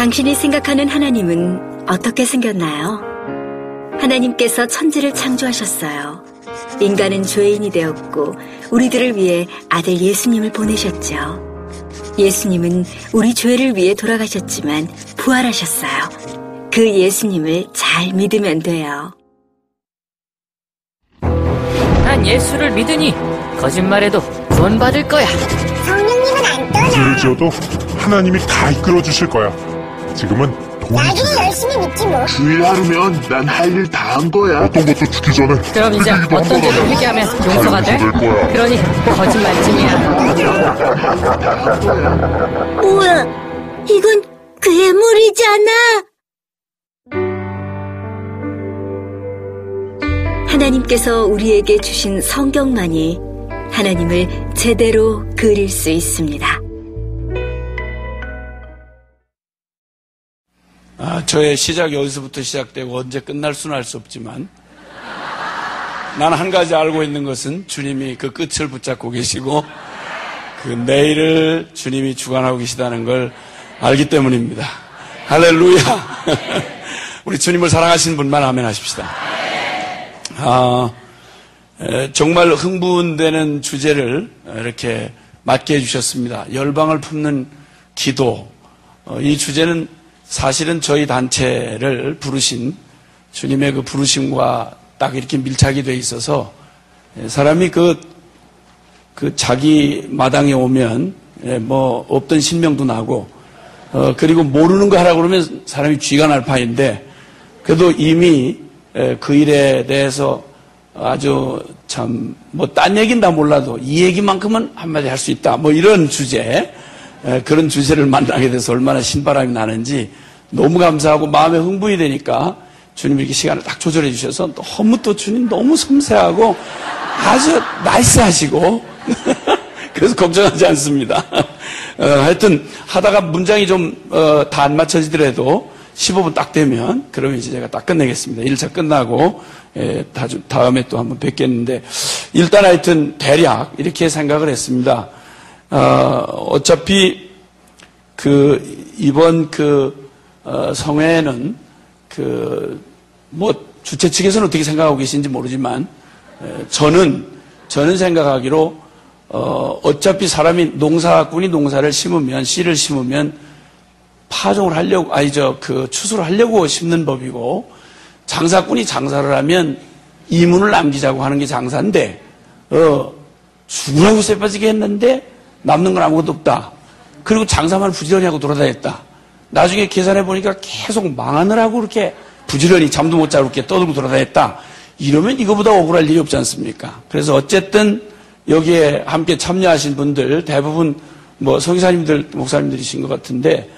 당신이 생각하는 하나님은 어떻게 생겼나요? 하나님께서 천지를 창조하셨어요. 인간은 죄인이 되었고 우리들을 위해 아들 예수님을 보내셨죠. 예수님은 우리 죄를 위해 돌아가셨지만 부활하셨어요. 그 예수님을 잘 믿으면 돼요. 난 예수를 믿으니 거짓말해도 구원받을 거야. 성령님은 안 떠나. 죄를 지어도 하나님이 다 이끌어 주실 거야. 지금은 돈이 나중에 열심히 믿지 뭐. 주일 하루면 난 할 일 다 한 거야. 어떤 것도 죽기 전에 그럼 이제 회개기도 어떤 한번 죄도 하면 회개하면 용서가 돼? 될 거야. 그러니 거짓말쟁이야. 우와, 이건 괴물이잖아. 하나님께서 우리에게 주신 성경만이 하나님을 제대로 그릴 수 있습니다. 저의 시작이 어디서부터 시작되고 언제 끝날 수는 알 수 없지만 나는 한 가지 알고 있는 것은 주님이 그 끝을 붙잡고 계시고 그 내일을 주님이 주관하고 계시다는 걸 알기 때문입니다. 할렐루야. 우리 주님을 사랑하시는 분만 아멘 하십시다. 정말 흥분되는 주제를 이렇게 맡게 해주셨습니다. 열방을 품는 기도. 이 주제는 사실은 저희 단체를 부르신 주님의 그 부르심과 딱 이렇게 밀착이 돼 있어서 사람이 그 자기 마당에 오면 뭐 없던 신명도 나고 그리고 모르는 거 하라고 그러면 사람이 쥐가 날 판인데 그래도 이미 그 일에 대해서 아주 참 뭐 딴 얘기는 다 몰라도 이 얘기만큼은 한마디 할 수 있다 뭐 이런 주제 그런 주제를 만나게 돼서 얼마나 신바람이 나는지 너무 감사하고 마음에 흥분이 되니까 주님이 이렇게 시간을 딱 조절해 주셔서 너무 또 주님 너무 섬세하고 아주 나이스하시고 그래서 걱정하지 않습니다. 하여튼 하다가 문장이 좀 다 안 맞춰지더라도 15분 딱 되면 그러면 이제 제가 딱 끝내겠습니다. 1차 끝나고 다음에 또 한번 뵙겠는데 일단 하여튼 대략 이렇게 생각을 했습니다. 어차피 이번 성회는 뭐 주최 측에서는 어떻게 생각하고 계신지 모르지만 저는 생각하기로 어차피 사람이 농사꾼이 농사를 심으면 씨를 심으면 파종을 하려고 추수를 하려고 심는 법이고 장사꾼이 장사를 하면 이문을 남기자고 하는 게 장사인데 죽으라고 쇠 빠지게 했는데 남는 건 아무것도 없다. 그리고 장사만 부지런히 하고 돌아다녔다. 나중에 계산해 보니까 계속 망하느라고 그렇게 부지런히 잠도 못 자고 이렇게 떠들고 돌아다녔다. 이러면 이거보다 억울할 일이 없지 않습니까? 그래서 어쨌든 여기에 함께 참여하신 분들 대부분 뭐 선교사님들, 목사님들이신 것 같은데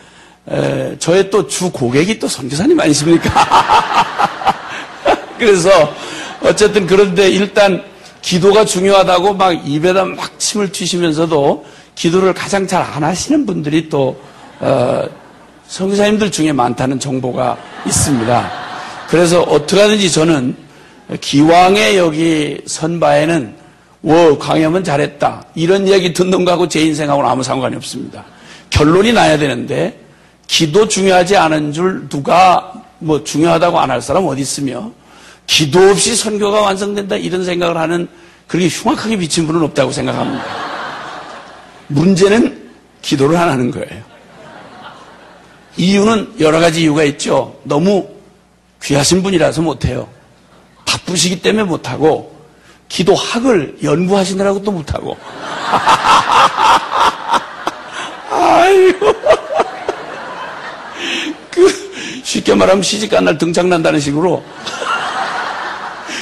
저의 또 주 고객이 또 선교사님 아니십니까? 그래서 어쨌든 그런데 일단 기도가 중요하다고 막 입에다 막 침을 튀시면서도 기도를 가장 잘 안 하시는 분들이 또 선교사님들 중에 많다는 정보가 있습니다. 그래서 어떻게 하든지 저는 기왕에 여기 선바에는 강염은 잘했다 이런 얘기 듣는 거하고 제 인생하고는 아무 상관이 없습니다. 결론이 나야 되는데 기도 중요하지 않은 줄 누가 뭐 중요하다고 안 할 사람 어디 있으며 기도 없이 선교가 완성된다 이런 생각을 하는 그렇게 흉악하게 비친 분은 없다고 생각합니다. 문제는 기도를 안 하는 거예요. 이유는 여러 가지 이유가 있죠. 너무 귀하신 분이라서 못해요. 바쁘시기 때문에 못하고 기도학을 연구하시느라고 또 못하고 아이고 쉽게 말하면 시집간 날 등장난다는 식으로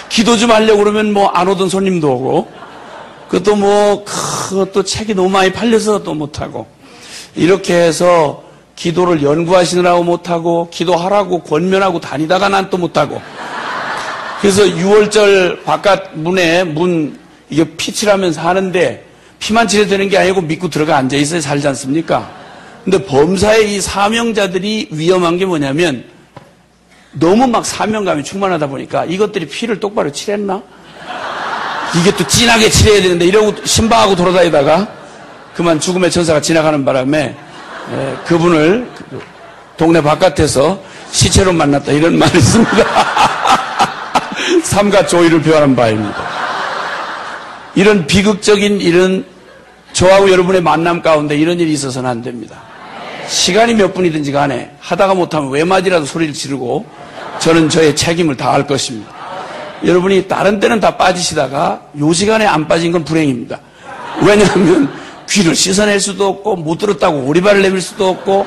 기도 좀 하려고 그러면 뭐 안 오던 손님도 오고 그것도 그것도 책이 너무 많이 팔려서 또 못하고 이렇게 해서 기도를 연구하시느라고 못하고 기도하라고 권면하고 다니다가 난 또 못하고 그래서 6월절 바깥 문에 이게 피 칠하면서 하는데 피만 칠해야 되는 게 아니고 믿고 들어가 앉아있어야 살지 않습니까? 근데 범사의 이 사명자들이 위험한 게 뭐냐면 너무 막 사명감이 충만하다 보니까 이것들이 피를 똑바로 칠했나? 이게 또 진하게 칠해야 되는데 이러고 신방하고 돌아다니다가 그만 죽음의 천사가 지나가는 바람에 그분을 동네 바깥에서 시체로 만났다 이런 말이 있습니다. 삼가 조의를 표현한 바입니다. 이런 비극적인 이런 저하고 여러분의 만남 가운데 이런 일이 있어서는 안 됩니다. 시간이 몇 분이든지 간에 하다가 못하면 외마디라도 소리를 지르고 저는 저의 책임을 다할 것입니다. 여러분이 다른 때는 다 빠지시다가 요 시간에 안 빠진 건 불행입니다. 왜냐하면 귀를 씻어낼 수도 없고 못 들었다고 오리발을 내밀 수도 없고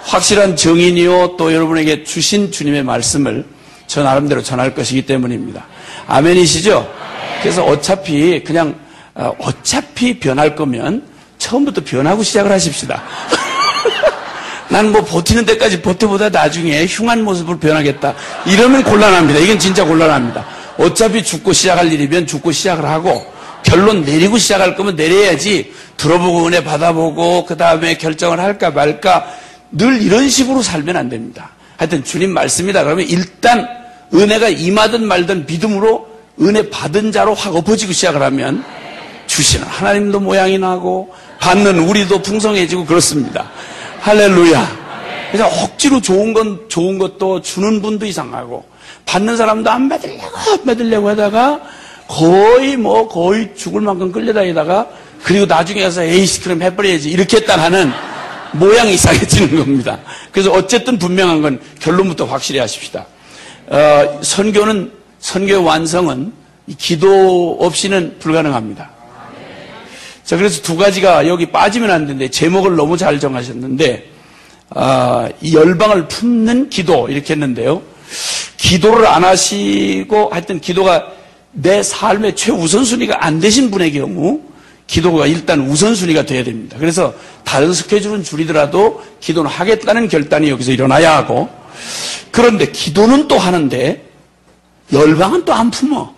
확실한 정인이요 또 여러분에게 주신 주님의 말씀을 저 나름대로 전할 것이기 때문입니다. 아멘이시죠? 그래서 어차피 변할 거면 처음부터 변하고 시작을 하십시다. 난 뭐 버티는 데까지 버텨보다 나중에 흉한 모습으로 변하겠다. 이러면 곤란합니다. 이건 진짜 곤란합니다. 어차피 죽고 시작할 일이면 죽고 시작을 하고 결론 내리고 시작할 거면 내려야지 들어보고 은혜 받아보고 그 다음에 결정을 할까 말까 늘 이런 식으로 살면 안 됩니다. 하여튼 주님 말씀이다 그러면 일단 은혜가 임하든 말든 믿음으로 은혜 받은 자로 확 엎어지고 시작을 하면 주시는 하나님도 모양이 나고 받는 우리도 풍성해지고 그렇습니다. 할렐루야. 그래서 억지로 좋은 것도 주는 분도 이상하고 받는 사람도 안 받으려고 하다가 거의 죽을 만큼 끌려다니다가 그리고 나중에 가서 에이씨 그럼 해버려야지 이렇게 했다 하는 모양이 이상해지는 겁니다. 그래서 어쨌든 분명한 건 결론부터 확실히 하십시다. 선교의 완성은 기도 없이는 불가능합니다. 자, 그래서 두 가지가 여기 빠지면 안 되는데 제목을 너무 잘 정하셨는데 이 열방을 품는 기도 이렇게 했는데요. 기도를 안 하시고 하여튼 기도가 내 삶의 최우선순위가 안 되신 분의 경우 기도가 일단 우선순위가 돼야 됩니다. 그래서 다른 스케줄은 줄이더라도 기도는 하겠다는 결단이 여기서 일어나야 하고 그런데 기도는 또 하는데 열방은 또 안 품어.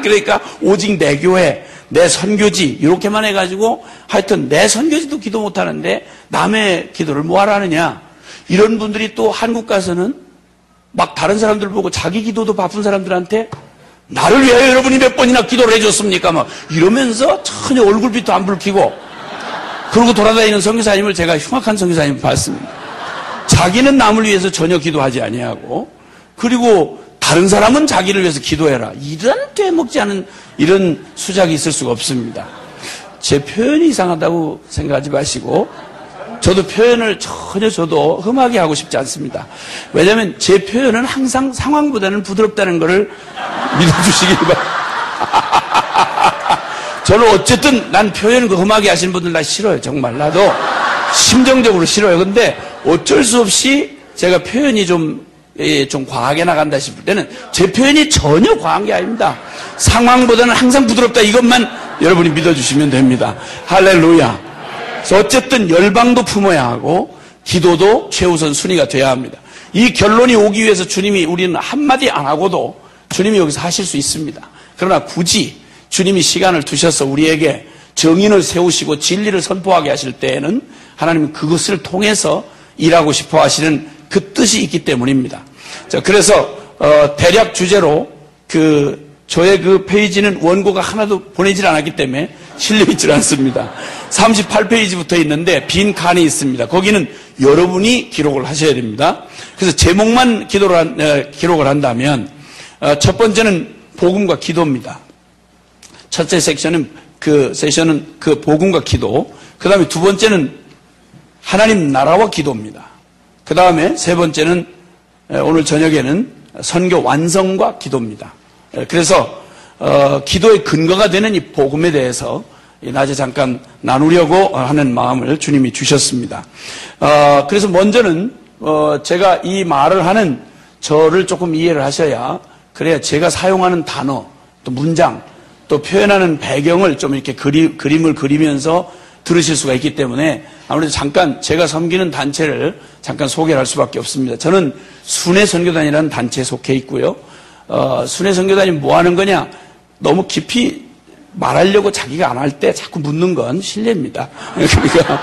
그러니까 오직 내 교회 내 선교지 이렇게만 해가지고 하여튼 내 선교지도 기도 못하는데 남의 기도를 뭐하러 하느냐 이런 분들이 또 한국 가서는 막 다른 사람들 보고 자기 기도도 바쁜 사람들한테 나를 위하여 여러분이 몇 번이나 기도를 해줬습니까 막 이러면서 전혀 얼굴빛도 안 붉히고 그러고 돌아다니는 선교사님을 제가 흉악한 선교사님을 봤습니다. 자기는 남을 위해서 전혀 기도하지 아니하고 그리고 다른 사람은 자기를 위해서 기도해라. 이런 되먹지 않은 이런 수작이 있을 수가 없습니다. 제 표현이 이상하다고 생각하지 마시고 저도 표현을 전혀 저도 험하게 하고 싶지 않습니다. 왜냐하면 제 표현은 항상 상황보다는 부드럽다는 것을 믿어주시기 바랍니다. 저는 어쨌든 난 표현 그 험하게 하시는 분들 나 싫어요. 정말 나도 심정적으로 싫어요. 근데 어쩔 수 없이 제가 표현이 좀 과하게 나간다 싶을 때는 제 표현이 전혀 과한 게 아닙니다. 상황보다는 항상 부드럽다 이것만 여러분이 믿어주시면 됩니다. 할렐루야. 그래서 어쨌든 열방도 품어야 하고 기도도 최우선 순위가 돼야 합니다. 이 결론이 오기 위해서 주님이 우리는 한마디 안 하고도 주님이 여기서 하실 수 있습니다. 그러나 굳이 주님이 시간을 두셔서 우리에게 정인을 세우시고 진리를 선포하게 하실 때에는 하나님은 그것을 통해서 일하고 싶어 하시는 그 뜻이 있기 때문입니다. 자, 그래서 대략 주제로 저의 그 페이지는 원고가 하나도 보내질 않았기 때문에 실려있질 않습니다. 38페이지부터 있는데 빈 칸이 있습니다. 거기는 여러분이 기록을 하셔야 됩니다. 그래서 제목만 기록을 한다면 첫 번째는 복음과 기도입니다. 첫째 세션은 그 복음과 기도. 그 다음에 두 번째는 하나님 나라와 기도입니다. 그 다음에 세 번째는 오늘 저녁에는 선교 완성과 기도입니다. 그래서 기도의 근거가 되는 이 복음에 대해서 낮에 잠깐 나누려고 하는 마음을 주님이 주셨습니다. 그래서 먼저는 제가 이 말을 하는 저를 조금 이해를 하셔야 그래야 제가 사용하는 단어 또 문장 또 표현하는 배경을 좀 이렇게 그림을 그리면서 들으실 수가 있기 때문에 아무래도 잠깐 제가 섬기는 단체를 잠깐 소개를 할 수밖에 없습니다. 저는 순회선교단이라는 단체에 속해 있고요. 순회선교단이 뭐 하는 거냐? 너무 깊이 말하려고 자기가 안 할 때 자꾸 묻는 건 실례입니다. 그러니까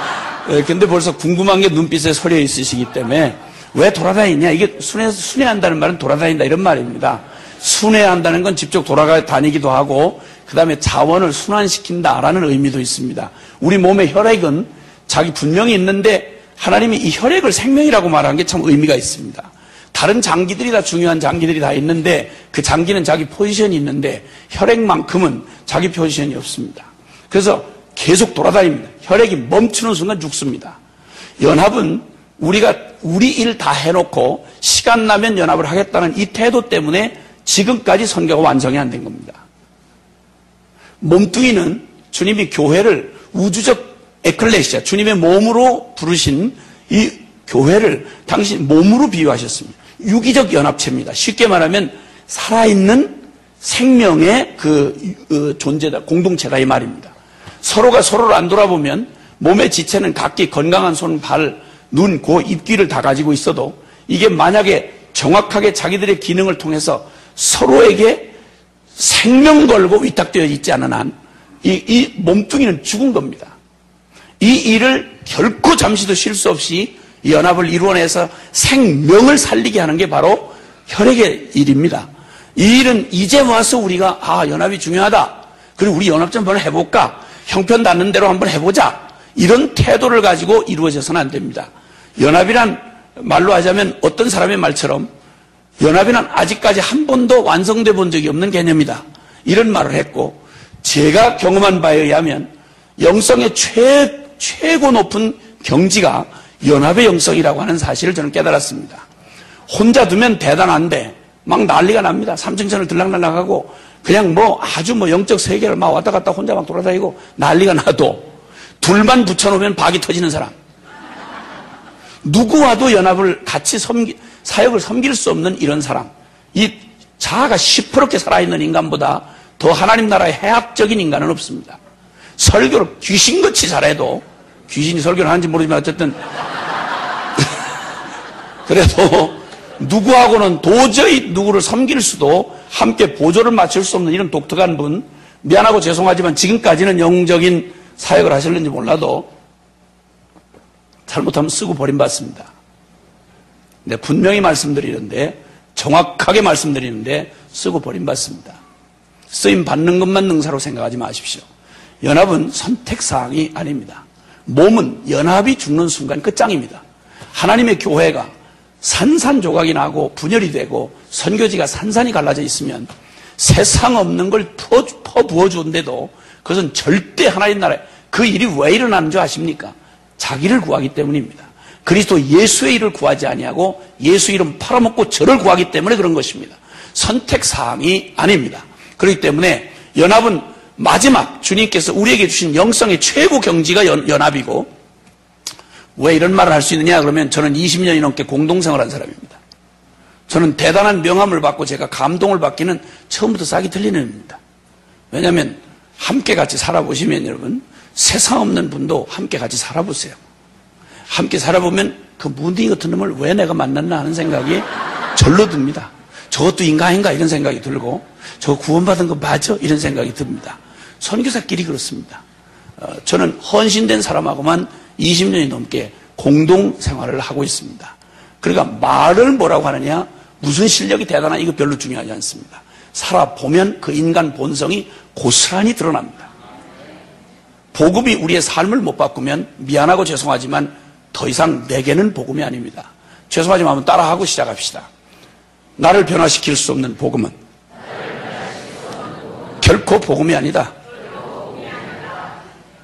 근데 벌써 궁금한 게 눈빛에 서려 있으시기 때문에 왜 돌아다니냐? 이게 순회한다는 말은 돌아다닌다 이런 말입니다. 순회한다는 건 직접 돌아다니기도 하고 그 다음에 자원을 순환시킨다라는 의미도 있습니다. 우리 몸의 혈액은 자기 분명히 있는데 하나님이 이 혈액을 생명이라고 말한 게 참 의미가 있습니다. 다른 장기들이 다 중요한 장기들이 다 있는데 그 장기는 자기 포지션이 있는데 혈액만큼은 자기 포지션이 없습니다. 그래서 계속 돌아다닙니다. 혈액이 멈추는 순간 죽습니다. 연합은 우리가 우리 일 다 해놓고 시간 나면 연합을 하겠다는 이 태도 때문에 지금까지 선교가 완성이 안 된 겁니다. 몸뚱이는 주님이 교회를 우주적 에클레시아, 주님의 몸으로 부르신 이 교회를 당신 몸으로 비유하셨습니다. 유기적 연합체입니다. 쉽게 말하면 살아있는 생명의 존재다, 공동체다 이 말입니다. 서로가 서로를 안 돌아보면 몸의 지체는 각기 건강한 손, 발, 눈, 코, 입, 귀를 다 가지고 있어도 이게 만약에 정확하게 자기들의 기능을 통해서 서로에게 생명 걸고 위탁되어 있지 않은 한 이 몸뚱이는 죽은 겁니다. 이 일을 결코 잠시도 쉴 수 없이 이 연합을 이루어내서 생명을 살리게 하는 게 바로 혈액의 일입니다. 이 일은 이제 와서 우리가 연합이 중요하다. 그리고 우리 연합 좀 한번 해볼까? 형편 닿는 대로 한번 해보자. 이런 태도를 가지고 이루어져서는 안 됩니다. 연합이란 말로 하자면 어떤 사람의 말처럼 연합이란 아직까지 한 번도 완성돼 본 적이 없는 개념이다. 이런 말을 했고 제가 경험한 바에 의하면 영성의 최고 높은 경지가 연합의 영성이라고 하는 사실을 저는 깨달았습니다. 혼자 두면 대단한데 막 난리가 납니다. 삼층천을 들락날락하고 그냥 아주 영적 세계를 막 왔다 갔다 혼자 막 돌아다니고 난리가 나도 둘만 붙여놓으면 박이 터지는 사람. 누구와도 연합을 같이 사역을 섬길 수 없는 이런 사람. 이 자아가 시퍼렇게 살아있는 인간보다 더 하나님 나라의 해악적인 인간은 없습니다. 설교를 귀신같이 잘해도 귀신이 설교를 하는지 모르지만 어쨌든 그래도 누구하고는 도저히 누구를 섬길 수도 함께 보조를 맞출 수 없는 이런 독특한 분, 미안하고 죄송하지만 지금까지는 영적인 사역을 하실는지 몰라도 잘못하면 쓰고 버림받습니다. 근데 분명히 말씀드리는데 정확하게 말씀드리는데 쓰고 버림받습니다. 쓰임 받는 것만 능사로 생각하지 마십시오. 연합은 선택사항이 아닙니다. 몸은 연합이 죽는 순간 끝장입니다. 하나님의 교회가 산산조각이 나고 분열이 되고 선교지가 산산이 갈라져 있으면 세상 없는 걸 퍼부어주는데도 그것은 절대 하나님 나라에 그 일이 왜 일어나는 줄 아십니까? 자기를 구하기 때문입니다. 그리스도 예수의 일을 구하지 아니하고 예수 이름 팔아먹고 저를 구하기 때문에 그런 것입니다. 선택사항이 아닙니다. 그렇기 때문에 연합은 마지막 주님께서 우리에게 주신 영성의 최고 경지가 연합이고 왜 이런 말을 할 수 있느냐 그러면 저는 20년이 넘게 공동생활한 사람입니다. 저는 대단한 명함을 받고 제가 감동을 받기는 처음부터 싹이 틀리는 일입니다. 왜냐하면 함께 같이 살아보시면 여러분 세상 없는 분도 함께 같이 살아보세요. 함께 살아보면 그 무딩 같은 놈을 왜 내가 만났나 하는 생각이 절로 듭니다. 저것도 인간인가 이런 생각이 들고 저 구원받은 거 맞아? 이런 생각이 듭니다. 선교사끼리 그렇습니다. 저는 헌신된 사람하고만 20년이 넘게 공동생활을 하고 있습니다. 그러니까 말을 뭐라고 하느냐 무슨 실력이 대단한 이거 별로 중요하지 않습니다. 살아보면 그 인간 본성이 고스란히 드러납니다. 복음이 우리의 삶을 못 바꾸면 미안하고 죄송하지만 더 이상 내게는 복음이 아닙니다. 죄송하지만 한번 따라하고 시작합시다. 나를 변화시킬 수 없는 복음은 결코 복음이 아니다.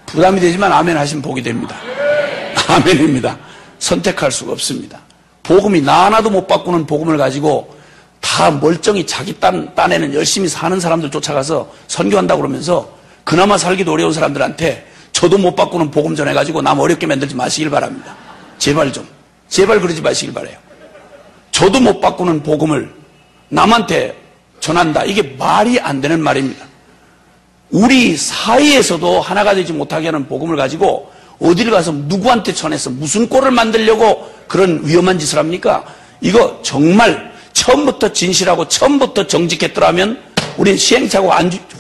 부담이 되지만 아멘 하시면 복이 됩니다. 아멘입니다. 선택할 수가 없습니다. 복음이 나 하나도 못 바꾸는 복음을 가지고 다 멀쩡히 자기 딴에는 열심히 사는 사람들 쫓아가서 선교한다고 그러면서 그나마 살기도 어려운 사람들한테 저도 못 바꾸는 복음 전해가지고 남 어렵게 만들지 마시길 바랍니다. 제발 그러지 마시길 바라요. 저도 못 바꾸는 복음을 남한테 전한다. 이게 말이 안 되는 말입니다. 우리 사이에서도 하나가 되지 못하게 하는 복음을 가지고 어디를 가서 누구한테 전해서 무슨 꼴을 만들려고 그런 위험한 짓을 합니까? 이거 정말 처음부터 진실하고 처음부터 정직했더라면 우린 시행착오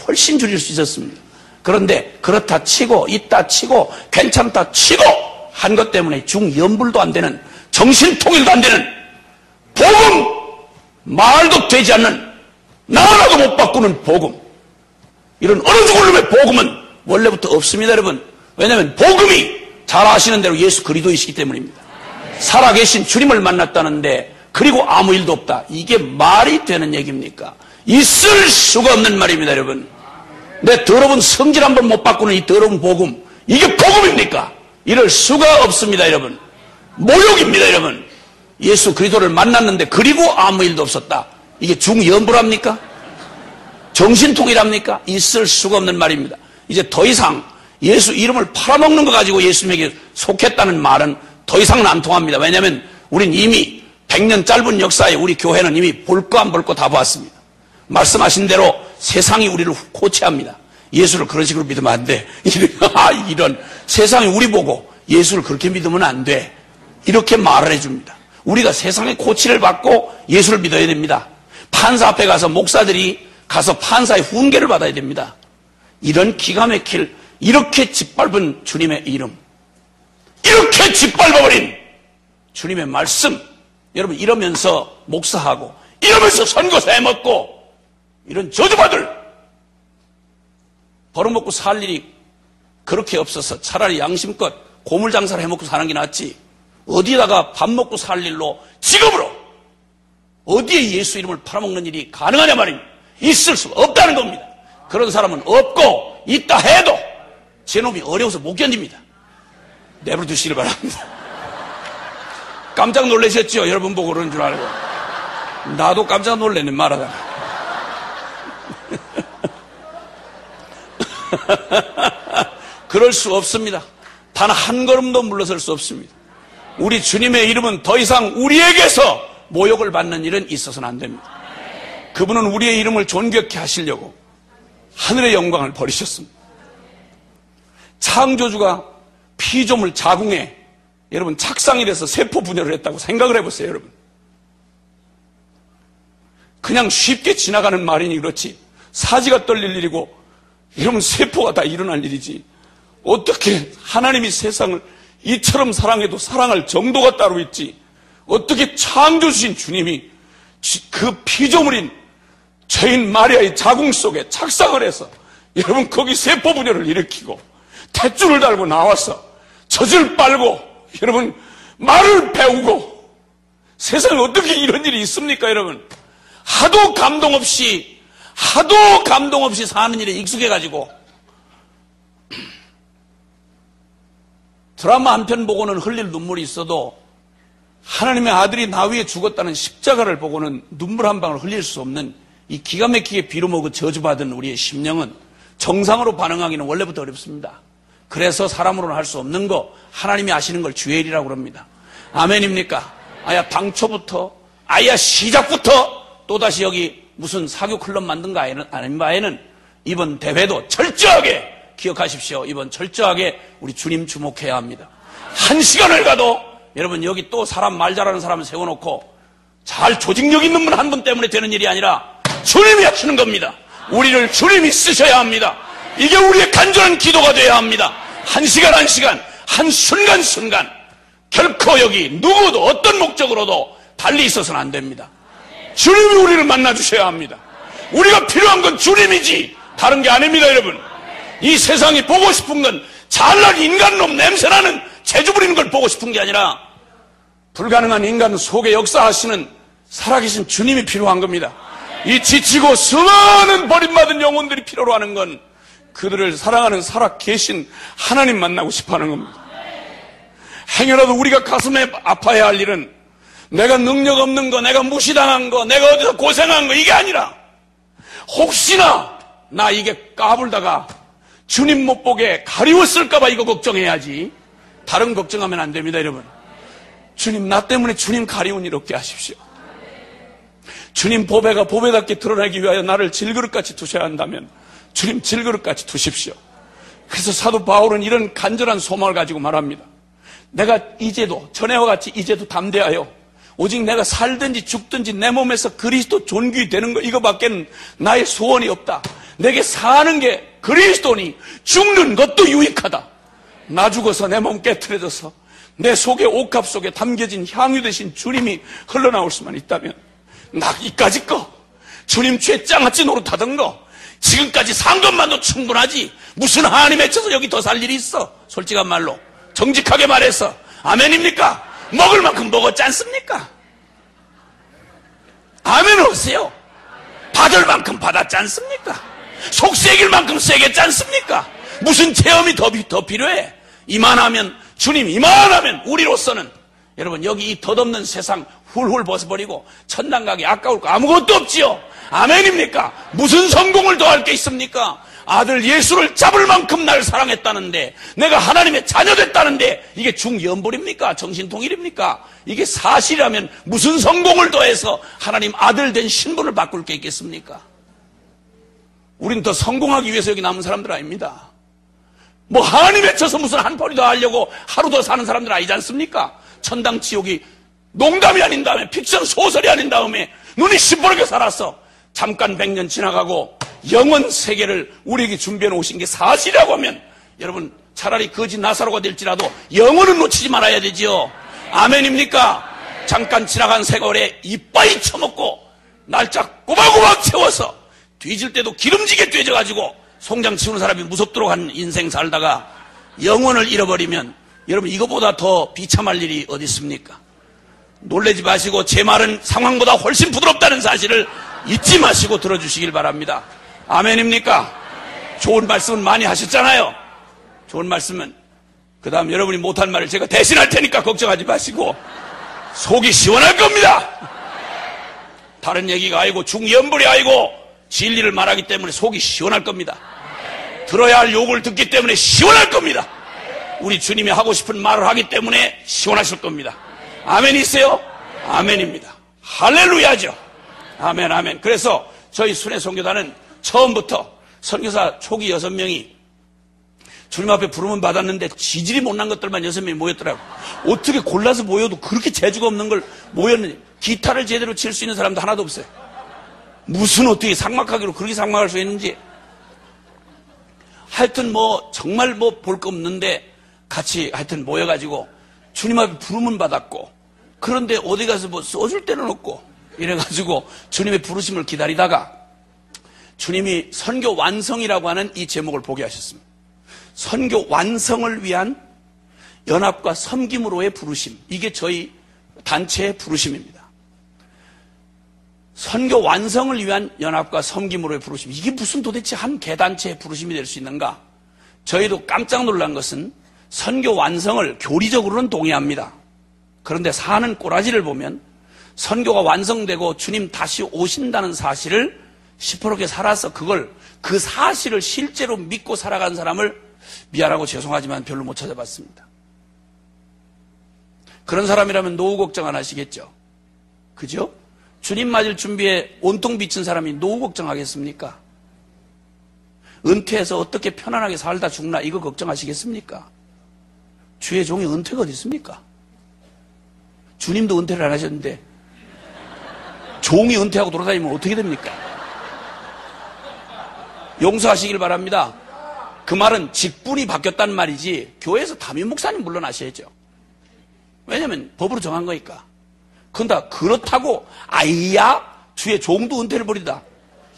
훨씬 줄일 수 있었습니다. 그런데 그렇다 치고 있다 치고 괜찮다 치고 한 것 때문에 중연불도 안 되는 정신통일도 안 되는 복음 말도 되지 않는 나 하나도 못 바꾸는 복음 이런 어느 죽을 놈의 복음은 원래부터 없습니다 여러분. 왜냐하면 복음이 잘 아시는 대로 예수 그리스도이시기 때문입니다. 살아계신 주님을 만났다는데 그리고 아무 일도 없다. 이게 말이 되는 얘기입니까? 있을 수가 없는 말입니다, 여러분. 내 더러운 성질 한번 못 바꾸는 이 더러운 복음, 이게 복음입니까? 이럴 수가 없습니다, 여러분. 모욕입니다, 여러분. 예수 그리스도를 만났는데 그리고 아무 일도 없었다. 이게 중연부랍니까? 정신통일합니까? 있을 수가 없는 말입니다. 이제 더 이상 예수 이름을 팔아먹는 거 가지고 예수님에게 속했다는 말은 더 이상은 안 통합니다. 왜냐하면 우린 이미 100년 짧은 역사에 우리 교회는 이미 볼 거 안 볼 거 다 보았습니다. 말씀하신 대로 세상이 우리를 코치합니다. 예수를 그런 식으로 믿으면 안 돼. 이런 세상이 우리 보고 예수를 그렇게 믿으면 안 돼. 이렇게 말을 해줍니다. 우리가 세상의 코치를 받고 예수를 믿어야 됩니다. 판사 앞에 가서 목사들이 가서 판사의 훈계를 받아야 됩니다. 이런 기가 막힐, 이렇게 짓밟은 주님의 이름, 이렇게 짓밟아버린 주님의 말씀, 여러분 이러면서 목사하고 이러면서 선교사 해먹고 이런 저주받을 벌어먹고 살 일이 그렇게 없어서 차라리 양심껏 고물장사를 해먹고 사는 게 낫지, 어디다가 밥 먹고 살 일로 직업으로 어디에 예수 이름을 팔아먹는 일이 가능하냐 말입니다. 있을 수가 없다는 겁니다. 그런 사람은 없고 있다 해도 제놈이 어려워서 못 견딥니다. 내버려 두시길 바랍니다. 깜짝 놀라셨죠? 여러분 보고 그런 줄 알고. 나도 깜짝 놀랐네, 말하다가. 그럴 수 없습니다. 단 한 걸음도 물러설 수 없습니다. 우리 주님의 이름은 더 이상 우리에게서 모욕을 받는 일은 있어서는 안 됩니다. 그분은 우리의 이름을 존귀케 하시려고 하늘의 영광을 버리셨습니다. 창조주가 피조물 자궁에 여러분 착상이 돼서 세포 분열을 했다고 생각을 해보세요, 여러분. 그냥 쉽게 지나가는 말이니 그렇지 사지가 떨릴 일이고 이러면 세포가 다 일어날 일이지, 어떻게 하나님이 세상을 이처럼 사랑해도 사랑할 정도가 따로 있지, 어떻게 창조주신 주님이 그 피조물인 죄인 마리아의 자궁 속에 착상을 해서 여러분 거기 세포 분열을 일으키고 탯줄을 달고 나와서 젖을 빨고 여러분 말을 배우고, 세상에 어떻게 이런 일이 있습니까, 여러분? 하도 감동 없이 사는 일에 익숙해가지고 드라마 한 편 보고는 흘릴 눈물이 있어도 하나님의 아들이 나 위에 죽었다는 십자가를 보고는 눈물 한 방울 흘릴 수 없는 이 기가 막히게 빌어먹어 저주받은 우리의 심령은 정상으로 반응하기는 원래부터 어렵습니다. 그래서 사람으로는 할 수 없는 거 하나님이 아시는 걸 주엘이라고 그럽니다. 아멘입니까? 아야 당초부터, 아야 시작부터 또다시 여기 무슨 사교 클럽 만든 거 아닌 바에는 이번 대회도 철저하게 기억하십시오. 이번 철저하게 우리 주님 주목해야 합니다. 한 시간을 가도 여러분 여기 또 사람 말 잘하는 사람을 세워놓고 잘 조직력 있는 분 한 분 때문에 되는 일이 아니라 주님이 하시는 겁니다. 우리를 주님이 쓰셔야 합니다. 이게 우리의 간절한 기도가 되어야 합니다. 한 시간 한 시간, 한 순간 순간 결코 여기 누구도 어떤 목적으로도 달리 있어서는 안 됩니다. 주님이 우리를 만나주셔야 합니다. 우리가 필요한 건 주님이지 다른 게 아닙니다, 여러분. 이 세상이 보고 싶은 건 잘난 인간놈 냄새나는 재주 부리는 걸 보고 싶은 게 아니라 불가능한 인간 속에 역사하시는 살아계신 주님이 필요한 겁니다. 이 지치고 수많은 버림받은 영혼들이 필요로 하는 건 그들을 사랑하는 살아계신 하나님 만나고 싶어하는 겁니다. 행여라도 우리가 가슴에 아파야 할 일은 내가 능력 없는 거, 내가 무시당한 거, 내가 어디서 고생한 거, 이게 아니라 혹시나 나 이게 까불다가 주님 못 보게 가리웠을까봐 이거 걱정해야지, 다른 걱정하면 안 됩니다, 여러분. 주님, 나 때문에 주님 가리운 일 없게 하십시오. 주님 보배가 보배답게 드러나기 위하여 나를 질그릇같이 두셔야 한다면 주님 질그릇같이 두십시오. 그래서 사도 바울은 이런 간절한 소망을 가지고 말합니다. 내가 이제도 전에와 같이 이제도 담대하여 오직 내가 살든지 죽든지 내 몸에서 그리스도 존귀 되는 거 이거밖에는 나의 소원이 없다. 내게 사는 게 그리스도니 죽는 것도 유익하다. 나 죽어서 내 몸 깨트려져서 내 속에 옥합 속에 담겨진 향유 되신 주님이 흘러나올 수만 있다면 나 이까짓 거 주님 죄 짱아찌 노릇하던 거 지금까지 산 것만도 충분하지 무슨 한이 맺혀서 여기 더 살 일이 있어. 솔직한 말로 정직하게 말해서 아멘입니까? 먹을 만큼 먹었지 않습니까? 아멘 하세요. 받을 만큼 받았지 않습니까? 속 새길 만큼 새겼지 않습니까? 무슨 체험이 더 필요해? 이만하면, 주님 이만하면 우리로서는 여러분 여기 이 덧없는 세상 훌훌 벗어버리고 천당 가기 아까울 거 아무것도 없지요. 아멘입니까? 무슨 성공을 더할 게 있습니까? 아들 예수를 잡을 만큼 날 사랑했다는데, 내가 하나님의 자녀 됐다는데, 이게 중연불입니까? 정신통일입니까? 이게 사실이라면 무슨 성공을 더해서 하나님 아들 된 신분을 바꿀 게 있겠습니까? 우린 더 성공하기 위해서 여기 남은 사람들 아닙니다. 뭐 하나님 외쳐서 무슨 한 푼이 더 하려고 하루 더 사는 사람들 아니지 않습니까? 천당 지옥이 농담이 아닌 다음에, 픽션 소설이 아닌 다음에 눈이 시퍼렇게 살아서 잠깐 100년 지나가고 영원 세계를 우리에게 준비해 놓으신 게 사실이라고 하면, 여러분 차라리 거지 나사로가 될지라도 영혼은 놓치지 말아야 되지요. 아멘입니까? 잠깐 지나간 세월에 이빠이 처먹고 날짜 꼬박꼬박 채워서 뒤질 때도 기름지게 뒤져가지고 송장 치우는 사람이 무섭도록 한 인생 살다가 영혼을 잃어버리면, 여러분 이거보다 더 비참할 일이 어디 있습니까? 놀라지 마시고 제 말은 상황보다 훨씬 부드럽다는 사실을 잊지 마시고 들어주시길 바랍니다. 아멘입니까? 좋은 말씀은 많이 하셨잖아요. 좋은 말씀은 그 다음 여러분이 못한 말을 제가 대신할 테니까 걱정하지 마시고 속이 시원할 겁니다. 다른 얘기가 아니고 중연불이 아니고 진리를 말하기 때문에 속이 시원할 겁니다. 들어야 할 욕을 듣기 때문에 시원할 겁니다. 우리 주님이 하고 싶은 말을 하기 때문에 시원하실 겁니다. 아멘 있어요? 아멘입니다. 할렐루야죠. 아멘 아멘. 그래서 저희 순회 선교단은 처음부터 선교사 초기 6명이 주님 앞에 부름은 받았는데 지질이 못난 것들만 6명이 모였더라고. 어떻게 골라서 모여도 그렇게 재주가 없는 걸 모였는지. 기타를 제대로 칠 수 있는 사람도 하나도 없어요. 무슨 어떻게 삭막하기로 그렇게 삭막할 수 있는지. 하여튼 뭐 정말 뭐 볼 거 없는데 같이 하여튼 모여가지고 주님 앞에 부름은 받았고, 그런데 어디 가서 뭐 써줄 데는 없고 이래가지고 주님의 부르심을 기다리다가 주님이 선교 완성이라고 하는 이 제목을 보게 하셨습니다. 선교 완성을 위한 연합과 섬김으로의 부르심. 이게 저희 단체의 부르심입니다. 선교 완성을 위한 연합과 섬김으로의 부르심. 이게 무슨 도대체 한 개단체의 부르심이 될 수 있는가? 저희도 깜짝 놀란 것은 선교 완성을 교리적으로는 동의합니다. 그런데 사는 꼬라지를 보면 선교가 완성되고 주님 다시 오신다는 사실을 시퍼렇게 살아서 그 사실을 실제로 믿고 살아간 사람을 미안하고 죄송하지만 별로 못 찾아봤습니다. 그런 사람이라면 노후 걱정 안 하시겠죠? 그죠? 주님 맞을 준비에 온통 비친 사람이 노후 걱정하겠습니까? 은퇴해서 어떻게 편안하게 살다 죽나 이거 걱정하시겠습니까? 주의 종이 은퇴가 어디 있습니까? 주님도 은퇴를 안 하셨는데 종이 은퇴하고 돌아다니면 어떻게 됩니까? 용서하시길 바랍니다. 그 말은 직분이 바뀌었다는 말이지 교회에서 담임 목사님 물러나셔야죠. 왜냐하면 법으로 정한 거니까. 근데 그렇다고 아이야 주의 종도 은퇴를 벌이다.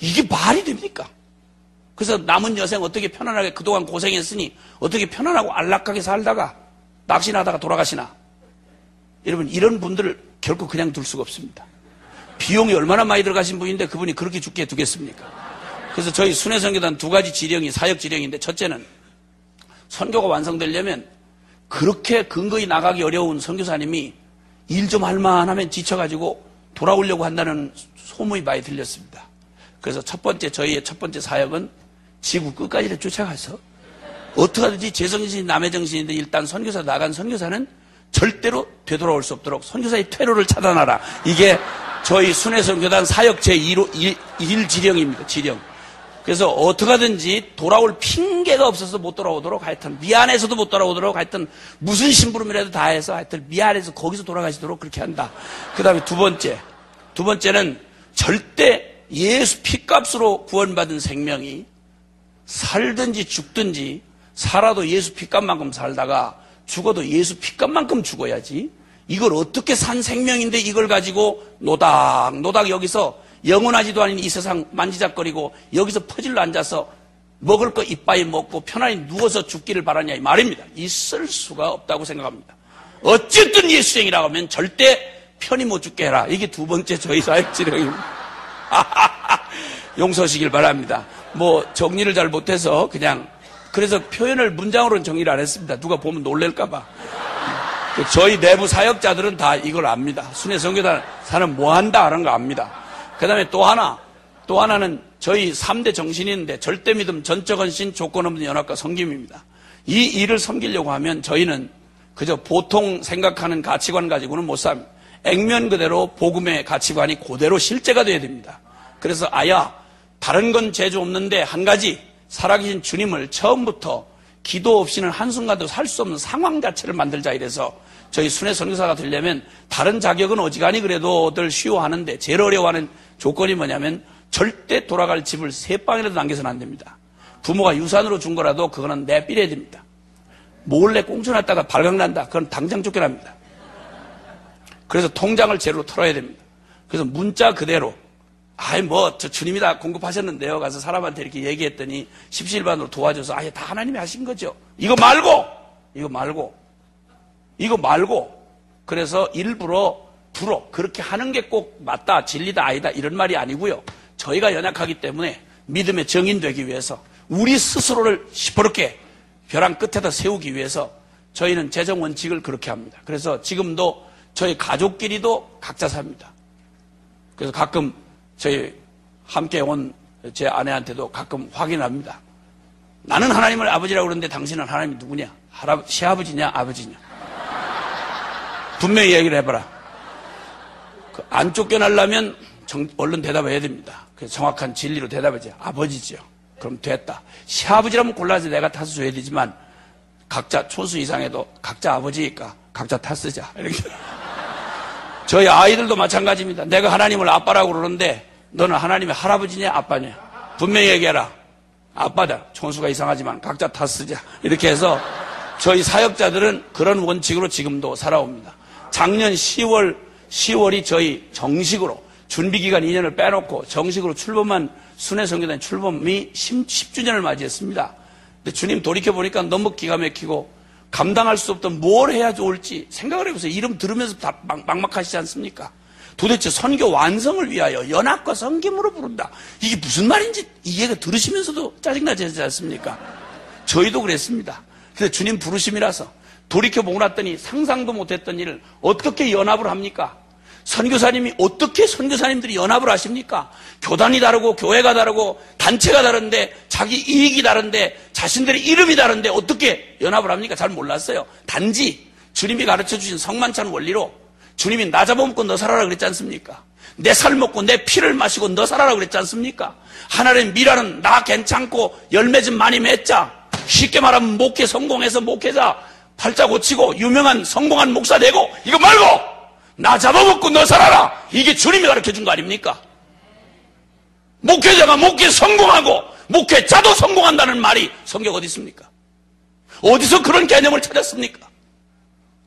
이게 말이 됩니까? 그래서 남은 여생 어떻게 편안하게 그동안 고생했으니 어떻게 편안하고 안락하게 살다가 낚시나다가 돌아가시나. 여러분 이런 분들을 결코 그냥 둘 수가 없습니다. 비용이 얼마나 많이 들어가신 분인데 그분이 그렇게 죽게 두겠습니까? 그래서 저희 순회선교단 2가지 지령이 사역 지령인데, 첫째는 선교가 완성되려면 그렇게 근거히 나가기 어려운 선교사님이 일 좀 할 만하면 지쳐가지고 돌아오려고 한다는 소문이 많이 들렸습니다. 그래서 저희의 첫 번째 사역은 지구 끝까지를 쫓아가서 어떻게 하든지 제 정신이 남의 정신인데 일단 선교사 나간 선교사는 절대로 되돌아올 수 없도록 선교사의 퇴로를 차단하라. 이게 저희 순회선교단 사역 제1 지령입니다. 지령. 그래서 어떻게 하든지 돌아올 핑계가 없어서 못 돌아오도록, 하여튼 미안해서도 못 돌아오도록, 하여튼 무슨 심부름이라도 다 해서 하여튼 미안해서 거기서 돌아가시도록 그렇게 한다. 그 다음에 두 번째는 절대 예수 피값으로 구원받은 생명이 살든지 죽든지, 살아도 예수 피값만큼 살다가 죽어도 예수 피값만큼 죽어야지, 이걸 어떻게 산 생명인데 이걸 가지고 노닥노닥 여기서 영원하지도 않은 이 세상 만지작거리고 여기서 퍼질러 앉아서 먹을 거 이빠이 먹고 편안히 누워서 죽기를 바라냐 이 말입니다. 있을 수가 없다고 생각합니다. 어쨌든 예수쟁이라고 하면 절대 편히 못 죽게 해라. 이게 두 번째 저희 사역 지령입니다. 용서하시길 바랍니다. 뭐 정리를 잘 못해서 그냥 그래서 표현을 문장으로는 정리를 안 했습니다. 누가 보면 놀랄까 봐. 저희 내부 사역자들은 다 이걸 압니다. 순회 선교사는 뭐 한다 하는 거 압니다. 그 다음에 또 하나는 저희 3대 정신이 있는데 절대 믿음, 전적 헌신, 조건 없는 연합과 섬김입니다. 이 일을 섬기려고 하면 저희는 그저 보통 생각하는 가치관 가지고는 못 삽니다. 액면 그대로 복음의 가치관이 그대로 실제가 돼야 됩니다. 그래서 다른 건 재주 없는데 한 가지 살아계신 주님을 처음부터 기도 없이는 한순간도 살 수 없는 상황 자체를 만들자 이래서 저희 순회 선교사가 되려면 다른 자격은 어지간히 그래도들 쉬워하는데 제일 어려워하는 조건이 뭐냐면 절대 돌아갈 집을 3방이라도 남겨서는 안 됩니다. 부모가 유산으로 준 거라도 그거는 내비려야 됩니다. 몰래 꽁쳐놨다가 발각난다. 그건 당장 쫓겨납니다. 그래서 통장을 제로 털어야 됩니다. 그래서 문자 그대로 저 주님이 다 공급하셨는데요. 가서 사람한테 이렇게 얘기했더니 십시일반으로 도와줘서 다 하나님이 하신 거죠. 이거 말고 그래서 일부러 그렇게 하는 게 꼭 맞다, 진리다, 아니다 이런 말이 아니고요. 저희가 연약하기 때문에 믿음의 정인 되기 위해서 우리 스스로를 시퍼렇게 벼랑 끝에다 세우기 위해서 저희는 재정 원칙을 그렇게 합니다. 그래서 지금도 저희 가족끼리도 각자 삽니다. 그래서 가끔 저희 함께 온 제 아내한테도 가끔 확인합니다. 나는 하나님을 아버지라고 그러는데 당신은 하나님이 누구냐? 시아버지냐? 아버지냐? 분명히 얘기를 해봐라. 안 쫓겨나려면 얼른 대답해야 됩니다. 그래서 정확한 진리로 대답하지. 아버지죠. 그럼 됐다. 시아버지라면 골라서 내가 탓을 줘야 되지만 각자 초수 이상에도 각자 아버지니까 각자 탓쓰자. 이렇게. 저희 아이들도 마찬가지입니다. 내가 하나님을 아빠라고 그러는데 너는 하나님의 할아버지냐 아빠냐? 분명히 얘기해라. 아빠다. 촌수가 이상하지만 각자 탓쓰자. 이렇게 해서 저희 사역자들은 그런 원칙으로 지금도 살아옵니다. 작년 10월이 저희 정식으로 준비기간 2년을 빼놓고 정식으로 출범한 순회 선교단 출범이 10주년을 맞이했습니다. 근데 주님 돌이켜보니까 너무 기가 막히고 감당할 수 없던 뭘 해야 좋을지 생각을 해보세요. 이름 들으면서 다 막막하시지 않습니까? 도대체 선교 완성을 위하여 연합과 섬김으로 부른다. 이게 무슨 말인지 이 얘기 들으시면서도 짜증나지 않습니까? 저희도 그랬습니다. 근데 주님 부르심이라서 돌이켜보고 났더니 상상도 못했던 일을 어떻게 연합을 합니까? 선교사님이 어떻게 선교사님들이 연합을 하십니까? 교단이 다르고 교회가 다르고 단체가 다른데 자기 이익이 다른데 자신들의 이름이 다른데 어떻게 연합을 합니까? 잘 몰랐어요. 단지 주님이 가르쳐주신 성만찬 원리로 주님이 나 잡아먹고 너 살아라 그랬지 않습니까? 내 살 먹고 내 피를 마시고 너 살아라 그랬지 않습니까? 하나님 미라는 나 괜찮고 열매 좀 많이 맺자. 쉽게 말하면 목회 성공해서 목회자 팔자 고치고 유명한 성공한 목사 되고 이거 말고 나 잡아먹고 너 살아라. 이게 주님이 가르쳐준 거 아닙니까? 목회자가 목회 성공하고 목회자도 성공한다는 말이 성경 어디 있습니까? 어디서 그런 개념을 찾았습니까?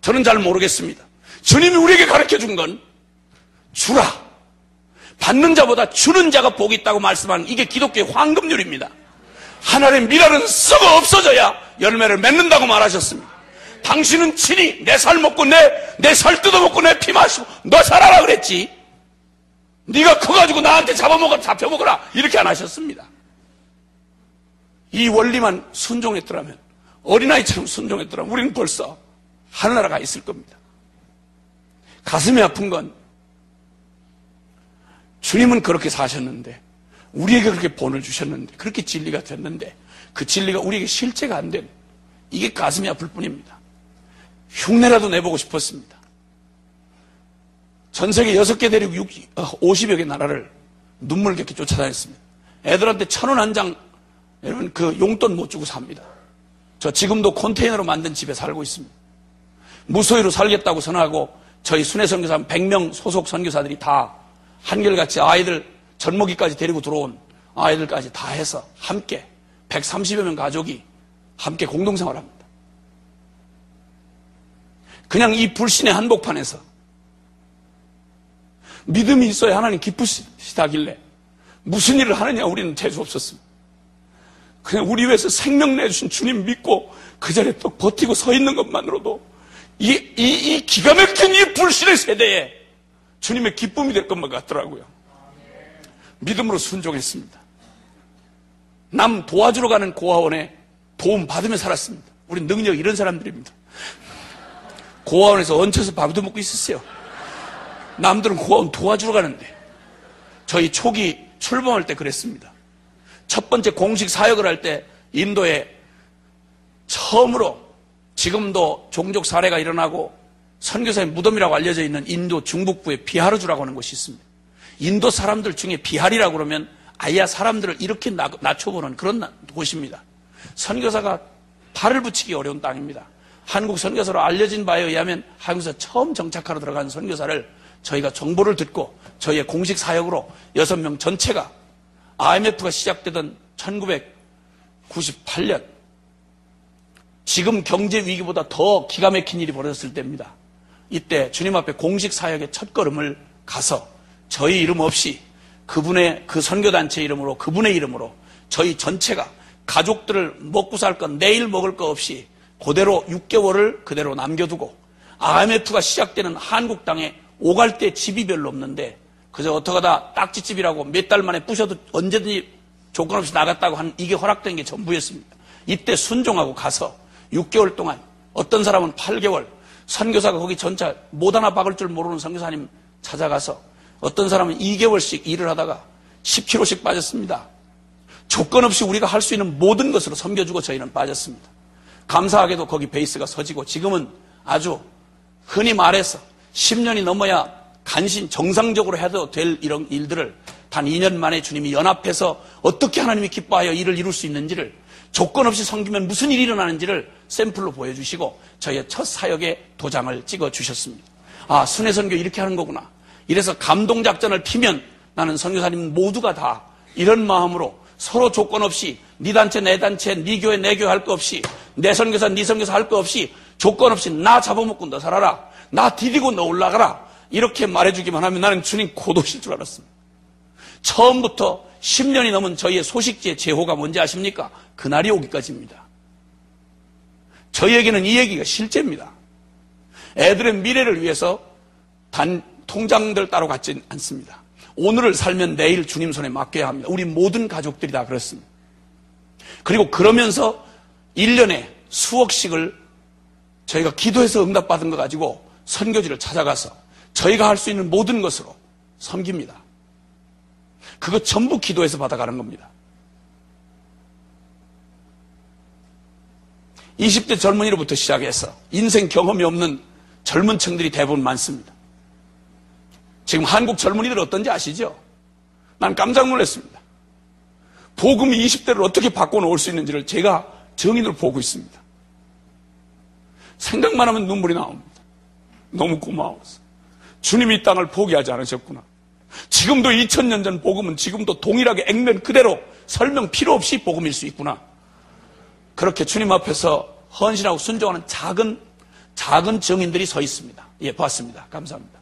저는 잘 모르겠습니다. 주님이 우리에게 가르쳐준 건 주라. 받는 자보다 주는 자가 복이 있다고 말씀하는 이게 기독교의 황금률입니다. 하나님 미랄은 썩어 없어져야 열매를 맺는다고 말하셨습니다. 당신은 친히 내 살 먹고 내 살 뜯어먹고 내 피 마시고 너 살아라 그랬지. 네가 커가지고 나한테 잡혀먹어라 이렇게 안 하셨습니다. 이 원리만 순종했더라면 어린아이처럼 순종했더라면 우리는 벌써 하늘나라가 있을 겁니다. 가슴이 아픈 건 주님은 그렇게 사셨는데 우리에게 그렇게 본을 주셨는데 그렇게 진리가 됐는데 그 진리가 우리에게 실제가 안 되는 이게 가슴이 아플 뿐입니다. 흉내라도 내보고 싶었습니다. 전 세계 6개 대륙 50여 개 나라를 눈물겹게 쫓아다녔습니다. 애들한테 1,000원 한 장 여러분 그 용돈 못 주고 삽니다. 저 지금도 컨테이너로 만든 집에 살고 있습니다. 무소유로 살겠다고 선언하고 저희 순회 선교사 100명 소속 선교사들이 다 한결같이 아이들 젖먹이까지 데리고 들어온 아이들까지 다 해서 함께 130여 명 가족이 함께 공동생활합니다. 그냥 이 불신의 한복판에서 믿음이 있어야 하나님 기쁘시다길래 무슨 일을 하느냐 우리는 재수 없었습니다. 그냥 우리 위해서 생명 내주신 주님 믿고 그 자리에 또 버티고 서 있는 것만으로도 이 기가 막힌 이 불신의 세대에 주님의 기쁨이 될 것만 같더라고요. 믿음으로 순종했습니다. 남 도와주러 가는 고아원에 도움 받으며 살았습니다. 우리 능력 이런 사람들입니다. 고아원에서 얹혀서 밥도 먹고 있었어요. 남들은 고아원 도와주러 가는데 저희 초기 출범할 때 그랬습니다. 첫 번째 공식 사역을 할 때 인도에 처음으로 지금도 종족 사례가 일어나고 선교사의 무덤이라고 알려져 있는 인도 중북부에 비하르주라고 하는 곳이 있습니다. 인도 사람들 중에 비하리라고 그러면 아예 사람들을 이렇게 낮춰보는 그런 곳입니다. 선교사가 발을 붙이기 어려운 땅입니다. 한국 선교사로 알려진 바에 의하면 한국에서 처음 정착하러 들어간 선교사를 저희가 정보를 듣고 저희의 공식 사역으로 6명 전체가 IMF가 시작되던 1998년 지금 경제 위기보다 더 기가 막힌 일이 벌어졌을 때입니다. 이때 주님 앞에 공식 사역의 첫 걸음을 가서 저희 이름 없이 그분의 그 선교단체 이름으로 그분의 이름으로 저희 전체가 가족들을 먹고 살 건 내일 먹을 거 없이 그대로 6개월을 그대로 남겨두고 IMF가 시작되는 한국 땅에 오갈 때 집이 별로 없는데 그저 어떡하다 딱지집이라고 몇 달 만에 부셔도 언제든지 조건 없이 나갔다고 한 이게 허락된 게 전부였습니다. 이때 순종하고 가서 6개월 동안 어떤 사람은 8개월 선교사가 거기 전차 못 하나 박을 줄 모르는 선교사님 찾아가서 어떤 사람은 2개월씩 일을 하다가 10kg씩 빠졌습니다. 조건 없이 우리가 할 수 있는 모든 것으로 섬겨주고 저희는 빠졌습니다. 감사하게도 거기 베이스가 서지고 지금은 아주 흔히 말해서 10년이 넘어야 간신 정상적으로 해도 될 이런 일들을 단 2년 만에 주님이 연합해서 어떻게 하나님이 기뻐하여 일을 이룰 수 있는지를 조건 없이 섬기면 무슨 일이 일어나는지를 샘플로 보여주시고 저희의 첫 사역의 도장을 찍어주셨습니다. 아, 순회선교 이렇게 하는 거구나. 이래서 감동작전을 피면 나는 선교사님 모두가 다 이런 마음으로 서로 조건 없이 네 단체 내 단체 네 교회 내 교회 할 거 없이 내 선교사 네 선교사 할 거 없이 조건 없이 나 잡아먹고 너 살아라. 나 디디고 너 올라가라. 이렇게 말해주기만 하면 나는 주님 곧 오실 줄 알았습니다. 처음부터 10년이 넘은 저희의 소식지의 제호가 뭔지 아십니까? 그날이 오기까지입니다. 저희에게는 이 얘기가 실제입니다. 애들의 미래를 위해서 단 통장들 따로 갖지 않습니다. 오늘을 살면 내일 주님 손에 맡겨야 합니다. 우리 모든 가족들이 다 그렇습니다. 그리고 그러면서 1년에 수억씩을 저희가 기도해서 응답받은 거 가지고 선교지를 찾아가서 저희가 할 수 있는 모든 것으로 섬깁니다. 그거 전부 기도해서 받아가는 겁니다. 20대 젊은이로부터 시작해서 인생 경험이 없는 젊은 층들이 대부분 많습니다. 지금 한국 젊은이들 어떤지 아시죠? 난 깜짝 놀랐습니다. 복음이 20대를 어떻게 바꿔놓을 수 있는지를 제가 정인으로 보고 있습니다. 생각만 하면 눈물이 나옵니다. 너무 고마워서. 주님이 이 땅을 포기하지 않으셨구나. 지금도 2000년 전 복음은 지금도 동일하게 액면 그대로 설명 필요 없이 복음일 수 있구나. 그렇게 주님 앞에서 헌신하고 순종하는 작은 증인들이 서 있습니다. 예, 봤습니다. 감사합니다.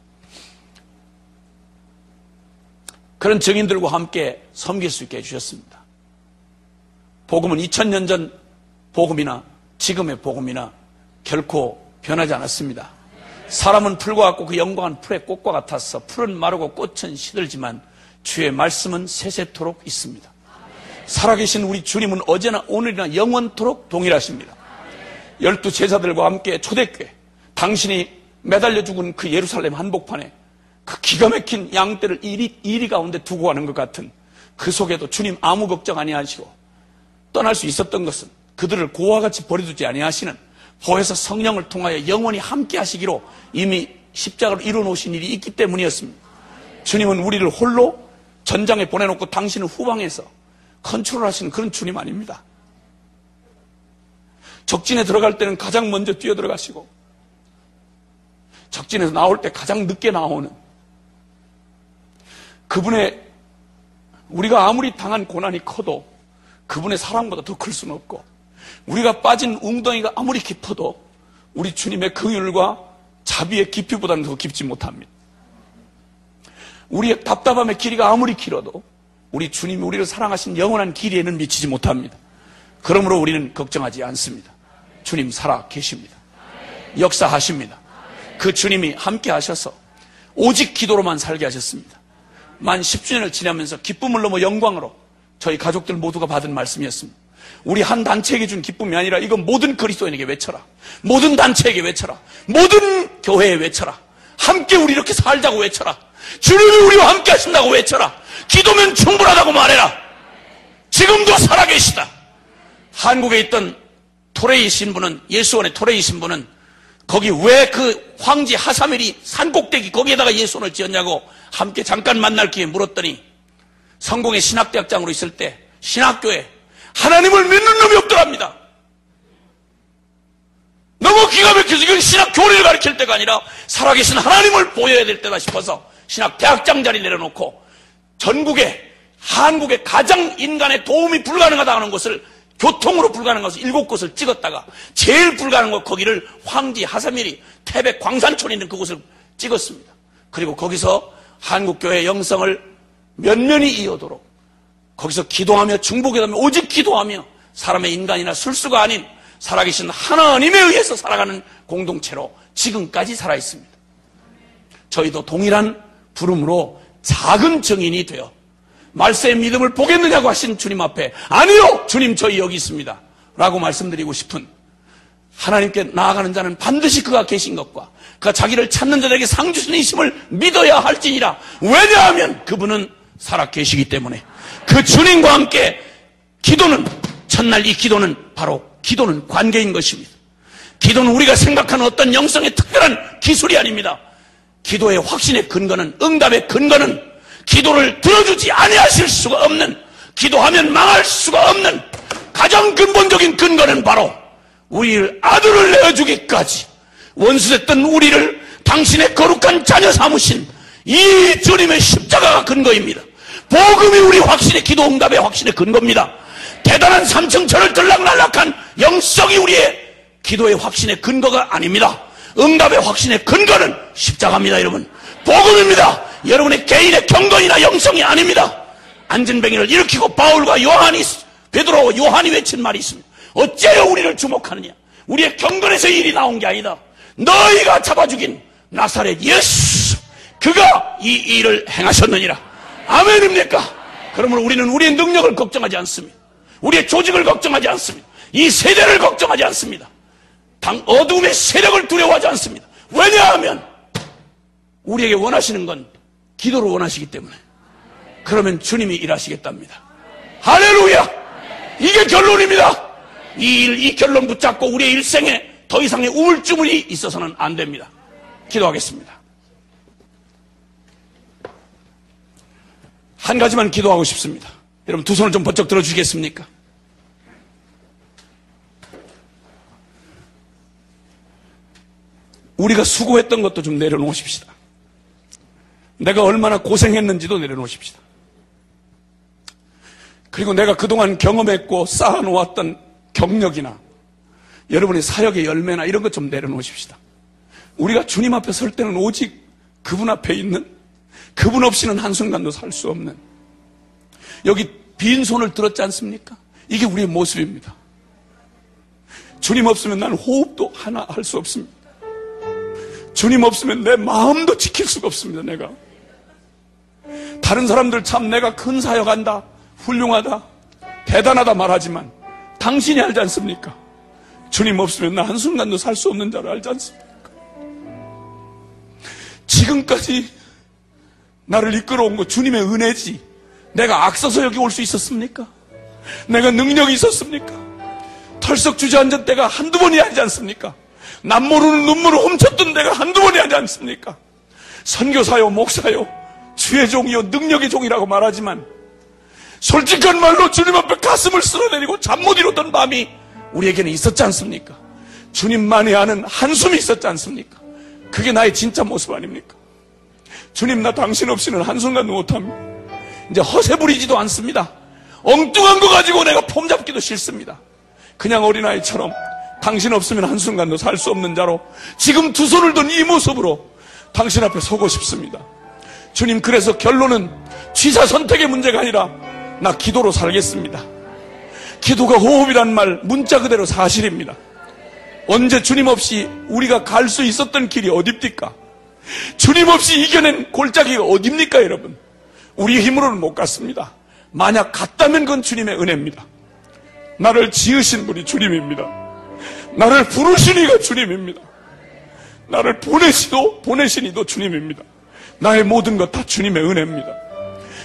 그런 증인들과 함께 섬길 수 있게 해주셨습니다. 복음은 2000년 전 복음이나 지금의 복음이나 결코 변하지 않았습니다. 사람은 풀과 같고 그 영광은 풀의 꽃과 같아서 풀은 마르고 꽃은 시들지만 주의 말씀은 세세토록 있습니다. 살아계신 우리 주님은 어제나 오늘이나 영원토록 동일하십니다. 12 제자들과 함께 초대교회, 당신이 매달려 죽은 그 예루살렘 한복판에 그 기가 막힌 양떼를 이리 가운데 두고 가는 것 같은 그 속에도 주님 아무 걱정 아니하시고 떠날 수 있었던 것은 그들을 고와 같이 버려두지 아니하시는 보혜사 성령을 통하여 영원히 함께 하시기로 이미 십자가로 이루어놓으신 일이 있기 때문이었습니다. 주님은 우리를 홀로 전장에 보내놓고 당신은 후방에서 컨트롤하시는 그런 주님 아닙니다. 적진에 들어갈 때는 가장 먼저 뛰어들어가시고 적진에서 나올 때 가장 늦게 나오는 그분의, 우리가 아무리 당한 고난이 커도 그분의 사랑보다 더 클 수는 없고 우리가 빠진 웅덩이가 아무리 깊어도 우리 주님의 긍휼과 자비의 깊이보다는 더 깊지 못합니다. 우리의 답답함의 길이가 아무리 길어도 우리 주님이 우리를 사랑하신 영원한 길이에는 미치지 못합니다. 그러므로 우리는 걱정하지 않습니다. 주님 살아 계십니다. 역사하십니다. 그 주님이 함께 하셔서 오직 기도로만 살게 하셨습니다. 만 10주년을 지나면서 기쁨을 넘어 영광으로 저희 가족들 모두가 받은 말씀이었습니다. 우리 한 단체에게 준 기쁨이 아니라 이건 모든 그리스도인에게 외쳐라. 모든 단체에게 외쳐라. 모든 교회에 외쳐라. 함께 우리 이렇게 살자고 외쳐라. 주님이 우리와 함께 하신다고 외쳐라. 기도면 충분하다고 말해라. 지금도 살아계시다. 한국에 있던 토레이 신부는, 예수원의 토레이 신부는 거기 왜 그 황제 하사멜이 산꼭대기 거기에다가 예수원을 지었냐고 함께 잠깐 만날 기회에 물었더니 성공의 신학대학장으로 있을 때 신학교에 하나님을 믿는 놈이 없더랍니다. 너무 기가 막혀서 이건 신학 교리를 가르칠 때가 아니라 살아계신 하나님을 보여야 될 때다 싶어서 신학 대학장 자리 내려놓고 전국에 한국에 가장 인간의 도움이 불가능하다 하는 곳을 교통으로 불가능한 것을 7곳을 찍었다가 제일 불가능한 것 거기를 황지 하사밀이 태백 광산촌에 있는 그곳을 찍었습니다. 그리고 거기서 한국교회 영성을 면면이 이어도록 거기서 기도하며 중보기도하며 오직 기도하며 사람의 인간이나 술수가 아닌 살아계신 하나님에 의해서 살아가는 공동체로 지금까지 살아있습니다. 저희도 동일한 부름으로 작은 증인이 되어 말세의 믿음을 보겠느냐고 하신 주님 앞에 아니요 주님 저희 여기 있습니다 라고 말씀드리고 싶은, 하나님께 나아가는 자는 반드시 그가 계신 것과 그가 자기를 찾는 자들에게 상 주시는 이심을 믿어야 할지니라. 왜냐하면 그분은 살아 계시기 때문에. 그 주님과 함께 기도는, 첫날 이 기도는 바로 기도는 관계인 것입니다. 기도는 우리가 생각하는 어떤 영성의 특별한 기술이 아닙니다. 기도의 확신의 근거는, 응답의 근거는 기도를 들어주지 아니하실 수가 없는, 기도하면 망할 수가 없는 가장 근본적인 근거는 바로 우리를 아들을 내어주기까지 원수됐던 우리를 당신의 거룩한 자녀 삼으신 이 주님의 십자가가 근거입니다. 복음이 우리 확신의 기도 응답의 확신의 근거입니다. 대단한 삼층천을 들락날락한 영성이 우리의 기도의 확신의 근거가 아닙니다. 응답의 확신의 근거는 십자가입니다. 여러분, 복음입니다. 여러분의 개인의 경건이나 영성이 아닙니다. 안전뱅이를 일으키고 바울과 요한이, 베드로와 요한이 외친 말이 있습니다. 어째요 우리를 주목하느냐. 우리의 경건에서 일이 나온 게 아니다. 너희가 잡아 죽인 나사렛 예수, 그가 이 일을 행하셨느니라. 아멘입니까? 그러면 우리는 우리의 능력을 걱정하지 않습니다. 우리의 조직을 걱정하지 않습니다. 이 세대를 걱정하지 않습니다. 어둠의 세력을 두려워하지 않습니다. 왜냐하면 우리에게 원하시는 건 기도를 원하시기 때문에. 그러면 주님이 일하시겠답니다. 할렐루야! 이게 결론입니다. 이 결론 붙잡고 우리의 일생에 더 이상의 우물쭈물이 있어서는 안 됩니다. 기도하겠습니다. 한 가지만 기도하고 싶습니다. 여러분 두 손을 좀 번쩍 들어주시겠습니까? 우리가 수고했던 것도 좀 내려놓으십시다. 내가 얼마나 고생했는지도 내려놓으십시다. 그리고 내가 그동안 경험했고 쌓아놓았던 경력이나 여러분의 사역의 열매나 이런 것 좀 내려놓으십시다. 우리가 주님 앞에 설 때는 오직 그분 앞에 있는, 그분 없이는 한순간도 살 수 없는, 여기 빈손을 들었지 않습니까? 이게 우리의 모습입니다. 주님 없으면 나는 호흡도 하나 할 수 없습니다. 주님 없으면 내 마음도 지킬 수가 없습니다. 내가 다른 사람들 참 내가 큰 사역한다, 훌륭하다, 대단하다 말하지만 당신이 알지 않습니까? 주님 없으면 나 한순간도 살 수 없는 자를 알지 않습니까? 지금까지 나를 이끌어온 거 주님의 은혜지, 내가 악서서 여기 올 수 있었습니까? 내가 능력이 있었습니까? 털썩 주저앉은 때가 한두 번이 아니지 않습니까? 남 모르는 눈물을 훔쳤던 데가 한두 번이 아니지 않습니까? 선교사요, 목사요, 주의 종이요, 능력의 종이라고 말하지만 솔직한 말로 주님 앞에 가슴을 쓸어내리고 잠 못 이루던 밤이 우리에게는 있었지 않습니까? 주님만이 아는 한숨이 있었지 않습니까? 그게 나의 진짜 모습 아닙니까? 주님, 나 당신 없이는 한순간도 못합니다. 이제 허세 부리지도 않습니다. 엉뚱한 거 가지고 내가 폼 잡기도 싫습니다. 그냥 어린아이처럼 당신 없으면 한순간도 살 수 없는 자로 지금 두 손을 든 이 모습으로 당신 앞에 서고 싶습니다. 주님, 그래서 결론은 취사 선택의 문제가 아니라 나 기도로 살겠습니다. 기도가 호흡이란 말 문자 그대로 사실입니다. 언제 주님 없이 우리가 갈 수 있었던 길이 어딥니까? 주님 없이 이겨낸 골짜기가 어딥니까, 여러분? 우리 힘으로는 못 갔습니다. 만약 갔다면 그건 주님의 은혜입니다. 나를 지으신 분이 주님입니다. 나를 부르신 이가 주님입니다. 나를 보내신 이도 주님입니다. 나의 모든 것 다 주님의 은혜입니다.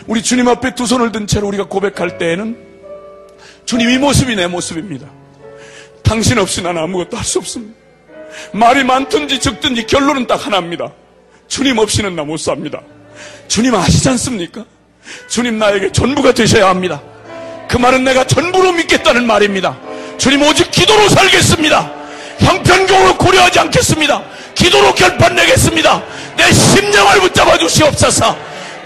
우리 주님 앞에 두 손을 든 채로 우리가 고백할 때에는 주님, 이 모습이 내 모습입니다. 당신 없이 나는 아무것도 할 수 없습니다. 말이 많든지 적든지 결론은 딱 하나입니다. 주님 없이는 나 못 삽니다. 주님 아시지 않습니까? 주님 나에게 전부가 되셔야 합니다. 그 말은 내가 전부로 믿겠다는 말입니다. 주님 오직 기도로 살겠습니다. 형편경으로 고려하지 않겠습니다. 기도로 결판 내겠습니다. 내 심령을 붙잡아 주시옵소서.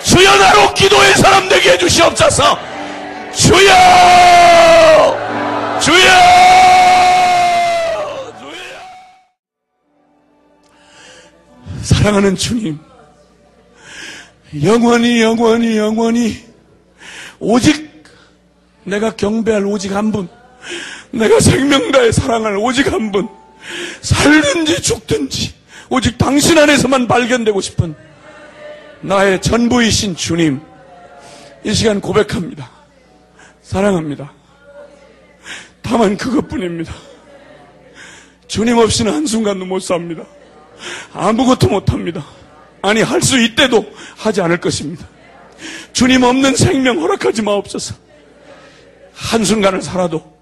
주여, 나로 기도의 사람 되게 해주시옵소서. 주여, 주여, 주여. 사랑하는 주님, 영원히 영원히 영원히 오직 내가 경배할 오직 한 분, 내가 생명 다해 사랑할 오직 한 분, 살든지 죽든지 오직 당신 안에서만 발견되고 싶은 나의 전부이신 주님, 이 시간 고백합니다. 사랑합니다. 다만 그것뿐입니다. 주님 없이는 한순간도 못 삽니다. 아무것도 못합니다. 아니, 할 수 있대도 하지 않을 것입니다. 주님 없는 생명 허락하지 마옵소서. 한순간을 살아도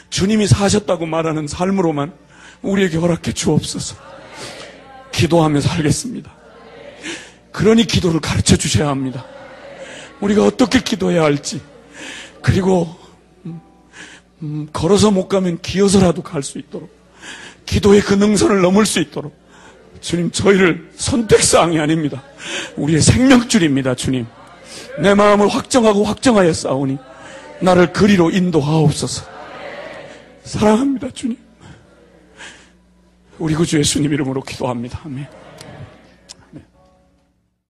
주님이 사셨다고 말하는 삶으로만 우리에게 허락해 주옵소서. 기도하며 살겠습니다. 그러니 기도를 가르쳐 주셔야 합니다. 우리가 어떻게 기도해야 할지, 그리고 걸어서 못 가면 기어서라도 갈 수 있도록, 기도의 그 능선을 넘을 수 있도록 주님, 저희를 선택사항이 아닙니다. 우리의 생명줄입니다. 주님, 내 마음을 확정하고 확정하여 싸우니 나를 그리로 인도하옵소서. 사랑합니다. 주님, 우리 구주 예수님 이름으로 기도합니다. 아멘.